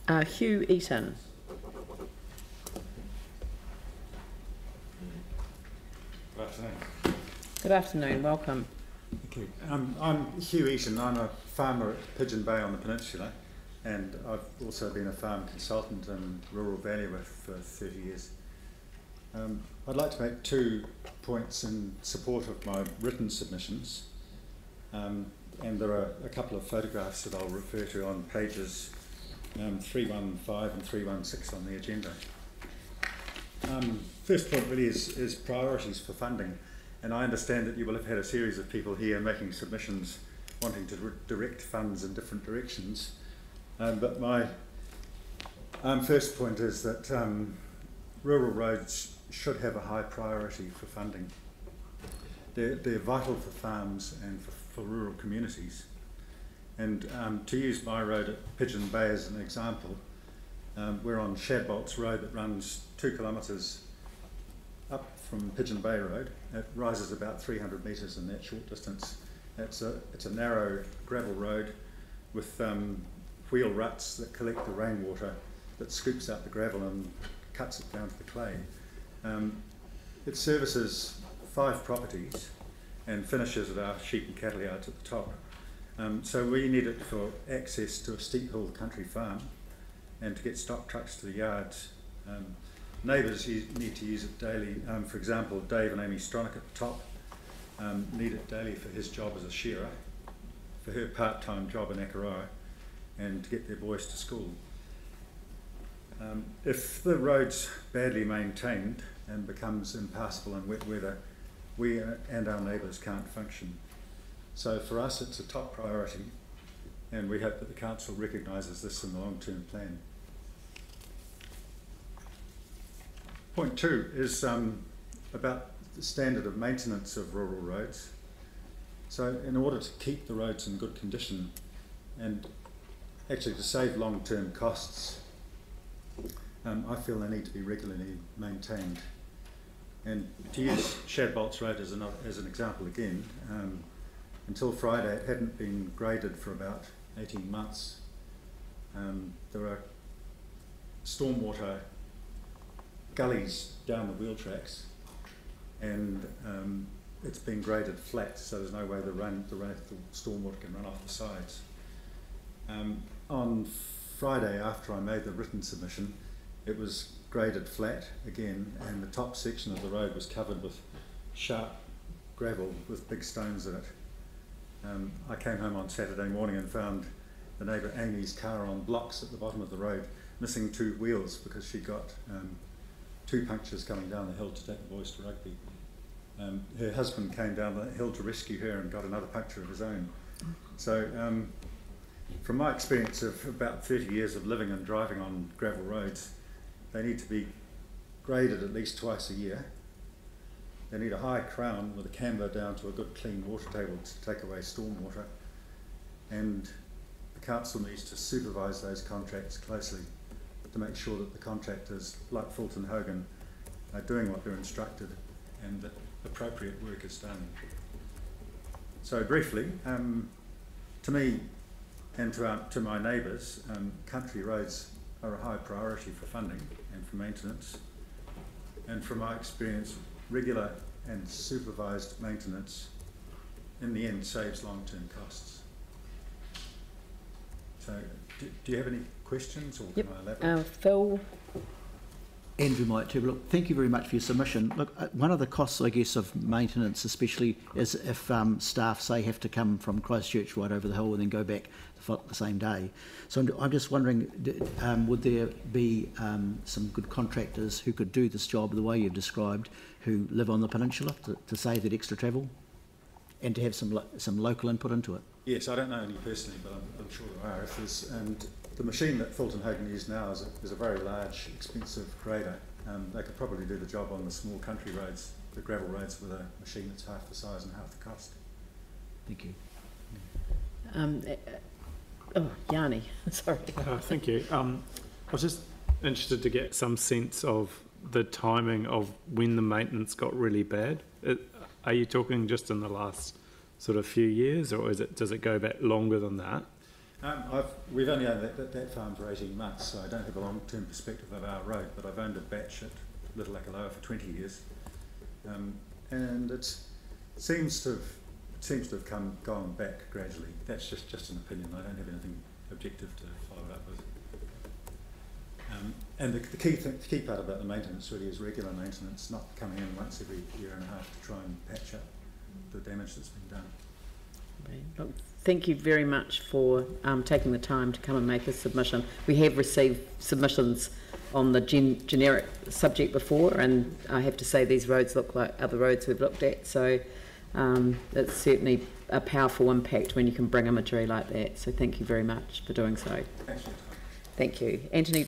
Hugh Eaton. Good afternoon. Good afternoon, welcome. Thank you. I'm Hugh Eaton. I'm a farmer at Pigeon Bay on the peninsula, and I've also been a farm consultant in rural Valuer for 30 years. I'd like to make 2 points in support of my written submissions, and there are a couple of photographs that I'll refer to on pages 315 and 316 on the agenda. First point really is priorities for funding, and I understand that you will have had a series of people here making submissions wanting to direct funds in different directions, but my first point is that rural roads should have a high priority for funding. They're vital for farms and for rural communities. And to use my road at Pigeon Bay as an example, we're on Shadbolt's road that runs 2 kilometres up from Pigeon Bay Road. It rises about 300 metres in that short distance. It's a narrow gravel road with wheel ruts that collect the rainwater that scoops out the gravel and cuts it down to the clay. It services 5 properties and finishes at our sheep and cattle yards at the top. So we need it for access to a steep hill country farm and to get stock trucks to the yards. Neighbours need to use it daily. For example, Dave and Amy Stronach at the top need it daily for his job as a shearer, for her part-time job in Akaroa, and to get their boys to school. If the road's badly maintained and becomes impassable in wet weather, we and our neighbours can't function. So for us it's a top priority, and we hope that the council recognises this in the long-term plan. Point 2 is about the standard of maintenance of rural roads. So in order to keep the roads in good condition and actually to save long-term costs, I feel they need to be regularly maintained. And to use Shadbolt's road as an example again, until Friday it hadn't been graded for about 18 months. There are stormwater gullies down the wheel tracks, and it's been graded flat, so there's no way the stormwater can run off the sides. On Friday, after I made the written submission, it was graded flat again, and the top section of the road was covered with sharp gravel with big stones in it. I came home on Saturday morning and found the neighbour Amy's car on blocks at the bottom of the road, missing 2 wheels because she got 2 punctures coming down the hill to take the boys to rugby. Her husband came down the hill to rescue her and got another puncture of his own. So from my experience of about 30 years of living and driving on gravel roads, they need to be graded at least twice a year. They need a high crown with a camber down to a good clean water table to take away stormwater, and the council needs to supervise those contracts closely to make sure that the contractors, like Fulton Hogan, are doing what they're instructed and that appropriate work is done. So briefly, to me and to my neighbours, country roads are a high priority for funding and for maintenance, and from my experience, regular and supervised maintenance in the end saves long-term costs. So do you have any questions, or Yep. can I elaborate? Phil. Andrew might too. Look, thank you very much for your submission. Look, one of the costs, I guess, of maintenance especially is if staff, say, have to come from Christchurch right over the hill and then go back the same day. So I'm just wondering, would there be some good contractors who could do this job the way you've described, who live on the peninsula, to save that extra travel and to have some local input into it? Yes, I don't know any personally, but I'm sure there are. And the machine that Fulton Hogan use now is a very large, expensive grader. They could probably do the job on the small country roads, the gravel roads, with a machine that's half the size and half the cost. Thank you. Yanni, sorry. Thank you. I was just interested to get some sense of the timing of when the maintenance got really bad. Are you talking just in the last sort of few years, or does it go back longer than that? We've only owned that farm for 18 months, so I don't have a long-term perspective of our road, but I've owned a batch at Little Akaloa for 20 years. And it seems to have gone back gradually. That's just an opinion. I don't have anything objective to follow it up with. And the key part about the maintenance really is regular maintenance, not coming in once every year and a half to try and patch up the damage that's been done. Look, thank you very much for taking the time to come and make a submission. We have received submissions on the generic subject before, and I have to say these roads look like other roads we've looked at, so it's certainly a powerful impact when you can bring imagery like that. So thank you very much for doing so. Thanks. Thank you. Anthony.